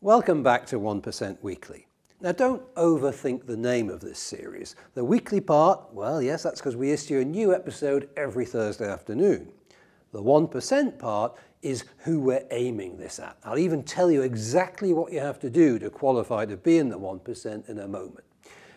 Welcome back to 1% Weekly. Now don't overthink the name of this series. The weekly part, well yes, that's because we issue a new episode every Thursday afternoon. The 1% part is who we're aiming this at. I'll even tell you exactly what you have to do to qualify to be in the 1% in a moment.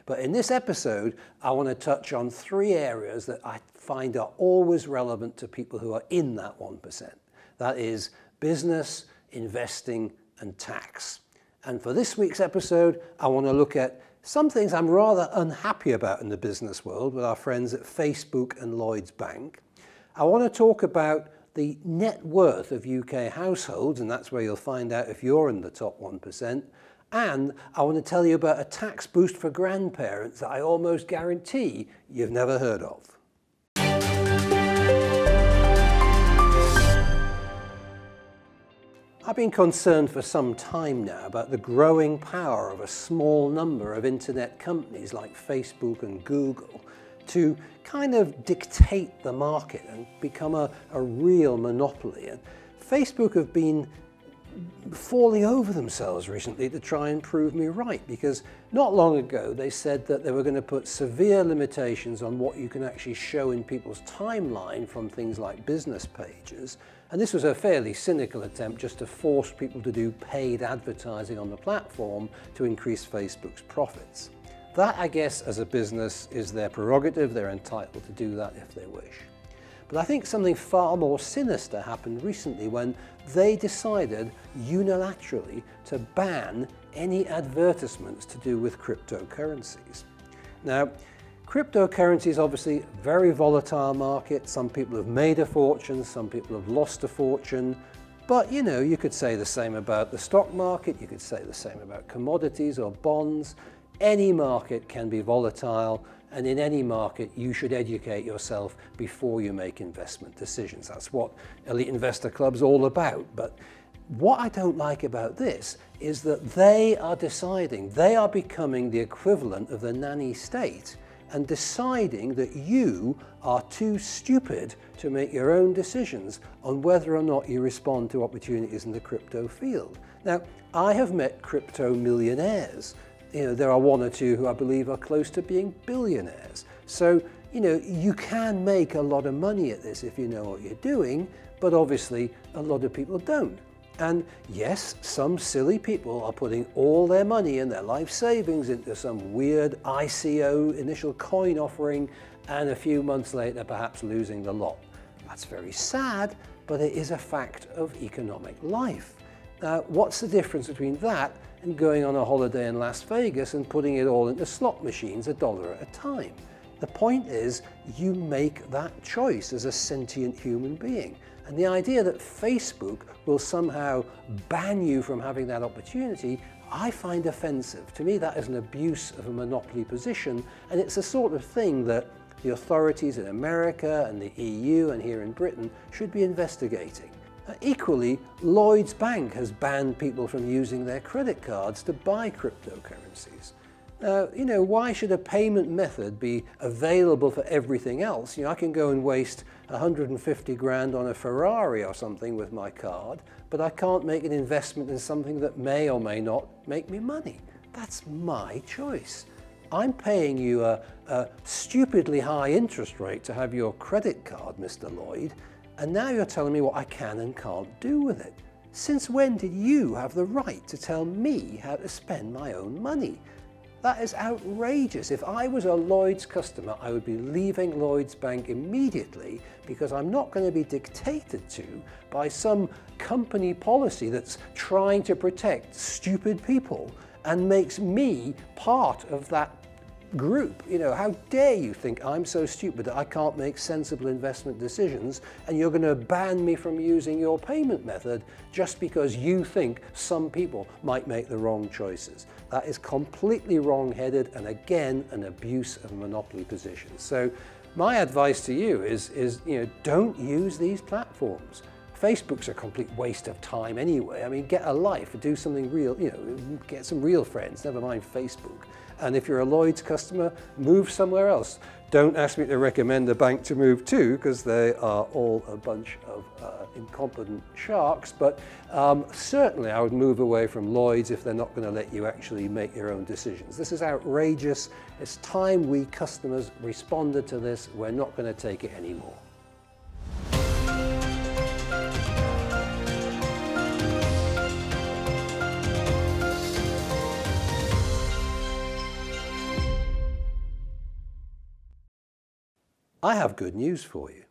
But in this episode, I want to touch on three areas that I find are always relevant to people who are in that 1%. That is business, investing, and tax. And for this week's episode, I want to look at some things I'm rather unhappy about in the business world with our friends at Facebook and Lloyds Bank. I want to talk about the net worth of UK households, and that's where you'll find out if you're in the top 1%. And I want to tell you about a tax boost for grandparents that I almost guarantee you've never heard of. I've been concerned for some time now about the growing power of a small number of internet companies like Facebook and Google to kind of dictate the market and become a real monopoly. And Facebook have been falling over themselves recently to try and prove me right, because not long ago they said that they were going to put severe limitations on what you can actually show in people's timeline from things like business pages. And this was a fairly cynical attempt just to force people to do paid advertising on the platform to increase Facebook's profits. That, I guess, as a business is their prerogative. They're entitled to do that if they wish. But I think something far more sinister happened recently when they decided unilaterally to ban any advertisements to do with cryptocurrencies. Now, cryptocurrency is obviously a very volatile market. Some people have made a fortune, some people have lost a fortune. But you know, you could say the same about the stock market, you could say the same about commodities or bonds. Any market can be volatile, and in any market you should educate yourself before you make investment decisions. That's what Elite Investor Club's all about. But what I don't like about this is that they are deciding, they are becoming the equivalent of the nanny state and deciding that you are too stupid to make your own decisions on whether or not you respond to opportunities in the crypto field. Now, I have met crypto millionaires. You know, there are one or two who I believe are close to being billionaires. So, you know, you can make a lot of money at this if you know what you're doing, but obviously a lot of people don't. And yes, some silly people are putting all their money and their life savings into some weird ICO, initial coin offering, and a few months later perhaps losing the lot. That's very sad, but it is a fact of economic life. Now, what's the difference between that and going on a holiday in Las Vegas and putting it all into slot machines $1 at a time? The point is, you make that choice as a sentient human being. And the idea that Facebook will somehow ban you from having that opportunity, I find offensive. To me, that is an abuse of a monopoly position, and it's the sort of thing that the authorities in America and the EU and here in Britain should be investigating. Equally, Lloyds Bank has banned people from using their credit cards to buy cryptocurrencies. Now, you know, why should a payment method be available for everything else? You know, I can go and waste 150 grand on a Ferrari or something with my card, but I can't make an investment in something that may or may not make me money. That's my choice. I'm paying you a stupidly high interest rate to have your credit card, Mr. Lloyd, and now you're telling me what I can and can't do with it. Since when did you have the right to tell me how to spend my own money? That is outrageous. If I was a Lloyds customer, I would be leaving Lloyds Bank immediately because I'm not going to be dictated to by some company policy that's trying to protect stupid people and makes me part of that group. You know, how dare you think I'm so stupid that I can't make sensible investment decisions, and you're going to ban me from using your payment method just because you think some people might make the wrong choices. That is completely wrong-headed and again an abuse of monopoly positions. So my advice to you is you know, don't use these platforms. Facebook's a complete waste of time anyway. I mean, get a life, do something real, you know, get some real friends, never mind Facebook. And if you're a Lloyds customer, move somewhere else. Don't ask me to recommend a bank to move to, because they are all a bunch of incompetent sharks, but certainly I would move away from Lloyds if they're not going to let you actually make your own decisions. This is outrageous. It's time we customers responded to this. We're not going to take it anymore. I have good news for you.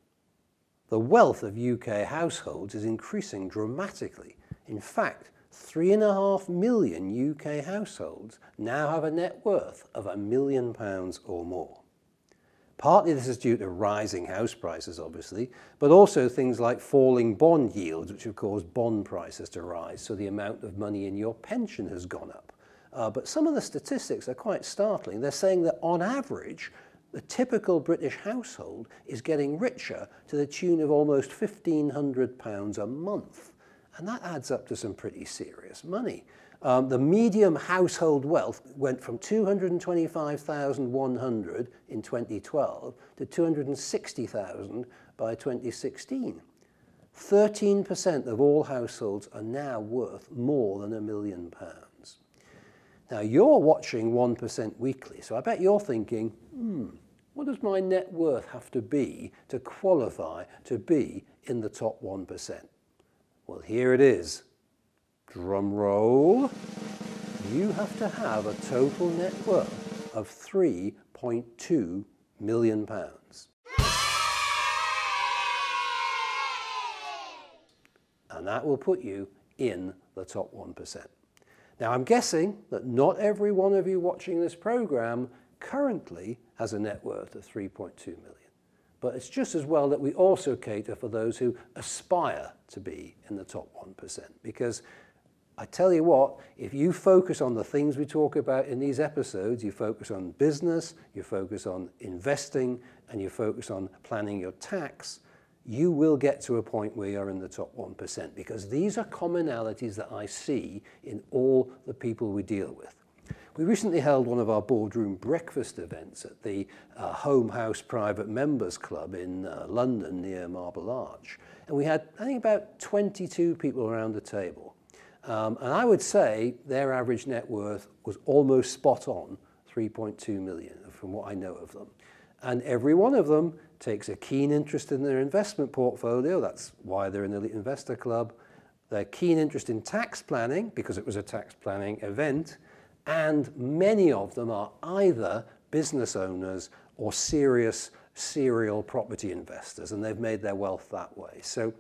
The wealth of UK households is increasing dramatically. In fact, 3.5 million UK households now have a net worth of £1 million or more. Partly this is due to rising house prices, obviously, but also things like falling bond yields, which have caused bond prices to rise, so the amount of money in your pension has gone up. But some of the statistics are quite startling. They're saying that on average, the typical British household is getting richer to the tune of almost £1,500 a month. And that adds up to some pretty serious money. The medium household wealth went from 225,100 in 2012 to 260,000 by 2016. 13% of all households are now worth more than £1 million. Now, you're watching 1% Weekly, so I bet you're thinking, what does my net worth have to be to qualify to be in the top 1%? Well, here it is. Drum roll. You have to have a total net worth of £3.2 million. And that will put you in the top 1%. Now, I'm guessing that not every one of you watching this program currently has a net worth of 3.2 million. But it's just as well that we also cater for those who aspire to be in the top 1%. Because I tell you what, if you focus on the things we talk about in these episodes, you focus on business, you focus on investing, and you focus on planning your tax, you will get to a point where you're in the top 1%, because these are commonalities that I see in all the people we deal with. We recently held one of our boardroom breakfast events at the Home House Private Members Club in London near Marble Arch. And we had, I think, about 22 people around the table. And I would say their average net worth was almost spot on, 3.2 million, from what I know of them. And every one of them takes a keen interest in their investment portfolio. That's why they're in the Elite Investor Club. Their keen interest in tax planning, because it was a tax planning event. And many of them are either business owners or serious serial property investors, and they've made their wealth that way. So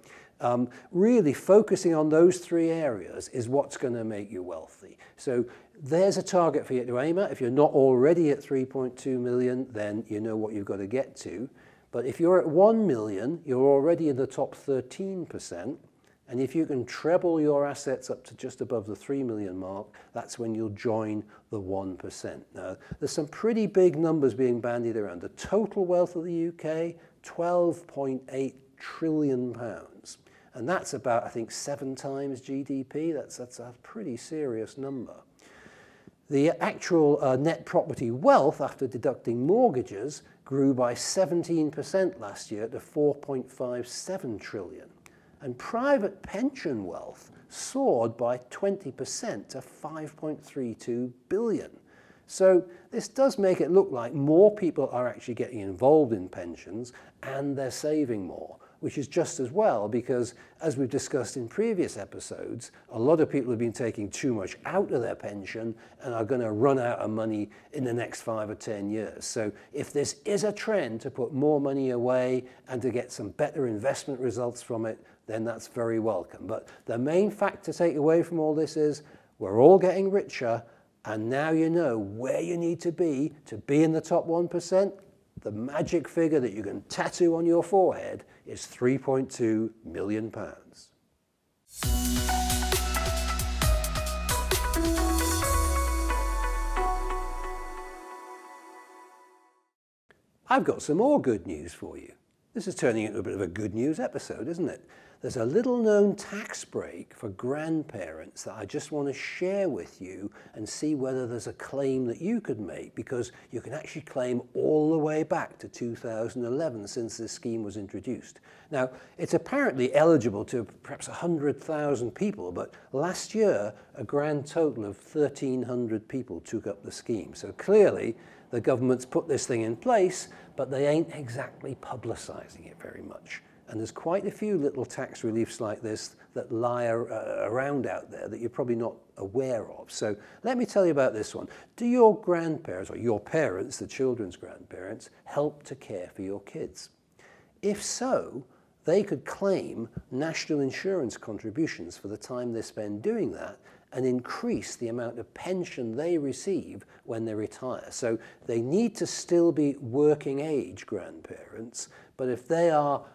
really focusing on those three areas is what's going to make you wealthy. So there's a target for you to aim at. If you're not already at 3.2 million, then you know what you've got to get to. But if you're at 1 million, you're already in the top 13%. And if you can treble your assets up to just above the 3 million mark, that's when you'll join the 1%. Now, there's some pretty big numbers being bandied around. The total wealth of the UK, £12.8 trillion. And that's about, I think, 7 times GDP. That's a pretty serious number. The actual net property wealth after deducting mortgages grew by 17% last year to 4.57 trillion. And private pension wealth soared by 20% to 5.32 billion. So this does make it look like more people are actually getting involved in pensions and they're saving more, which is just as well, because as we've discussed in previous episodes, a lot of people have been taking too much out of their pension and are going to run out of money in the next 5 or 10 years. So if this is a trend to put more money away and to get some better investment results from it, then that's very welcome. But the main fact to take away from all this is we're all getting richer, and now you know where you need to be in the top 1%. The magic figure that you can tattoo on your forehead is £3.2 million. I've got some more good news for you. This is turning into a bit of a good news episode, isn't it? There's a little known tax break for grandparents that I just want to share with you and see whether there's a claim that you could make, because you can actually claim all the way back to 2011 since this scheme was introduced. Now, it's apparently eligible to perhaps 100,000 people, but last year a grand total of 1,300 people took up the scheme. So clearly the government's put this thing in place, but they ain't exactly publicising it very much. And there's quite a few little tax reliefs like this that lie around out there that you're probably not aware of. So let me tell you about this one. Do your grandparents, or your parents, the children's grandparents, help to care for your kids? If so, they could claim national insurance contributions for the time they spend doing that and increase the amount of pension they receive when they retire. So they need to still be working age grandparents, but if they are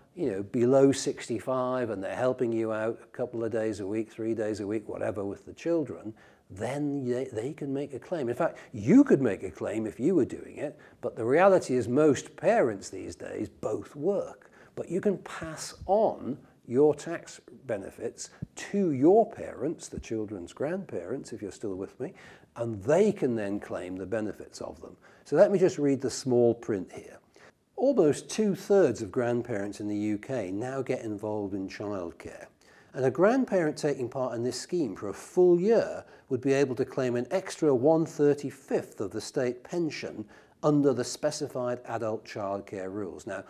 below 65 and they're helping you out a couple of days a week, 3 days a week, whatever, with the children, then they can make a claim. In fact, you could make a claim if you were doing it, but the reality is most parents these days both work. But you can pass on your tax benefits to your parents, the children's grandparents, if you're still with me, and they can then claim the benefits of them. So let me just read the small print here. Almost 2/3 of grandparents in the UK now get involved in childcare. And a grandparent taking part in this scheme for a full year would be able to claim an extra 1/35 of the state pension under the specified adult childcare rules. Now,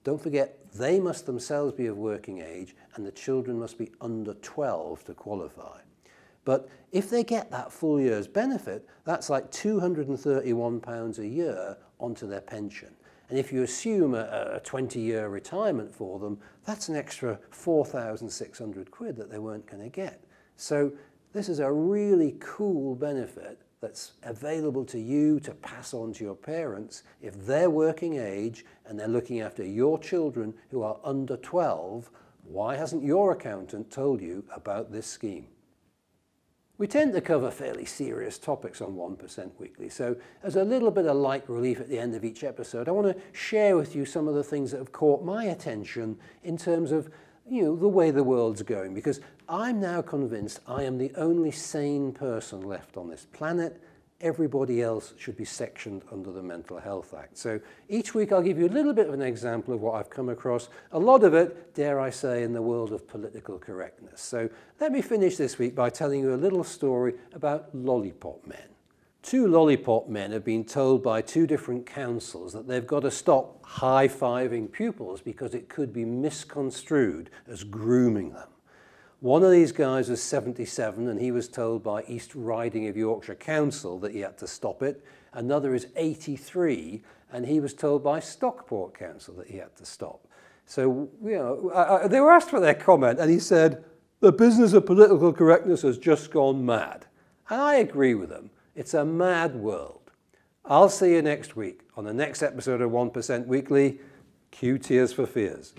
don't forget, they must themselves be of working age and the children must be under 12 to qualify. But if they get that full year's benefit, that's like £231 a year onto their pension. And if you assume a 20-year retirement for them, that's an extra 4,600 quid that they weren't going to get. So this is a really cool benefit that's available to you to pass on to your parents if they're working age and they're looking after your children who are under 12. Why hasn't your accountant told you about this scheme? We tend to cover fairly serious topics on 1% Weekly, so as a little bit of light relief at the end of each episode, I want to share with you some of the things that have caught my attention in terms of the way the world's going, because I'm now convinced I am the only sane person left on this planet. Everybody else should be sectioned under the Mental Health Act. So each week I'll give you a little bit of an example of what I've come across, a lot of it, dare I say, in the world of political correctness. So let me finish this week by telling you a little story about lollipop men. Two lollipop men have been told by two different councils that they've got to stop high-fiving pupils because it could be misconstrued as grooming them. One of these guys was 77 and he was told by East Riding of Yorkshire Council that he had to stop it. Another is 83 and he was told by Stockport Council that he had to stop. So, they were asked for their comment and he said, "The business of political correctness has just gone mad." And I agree with him. It's a mad world. I'll see you next week on the next episode of 1% Weekly. Cue Tears for Fears.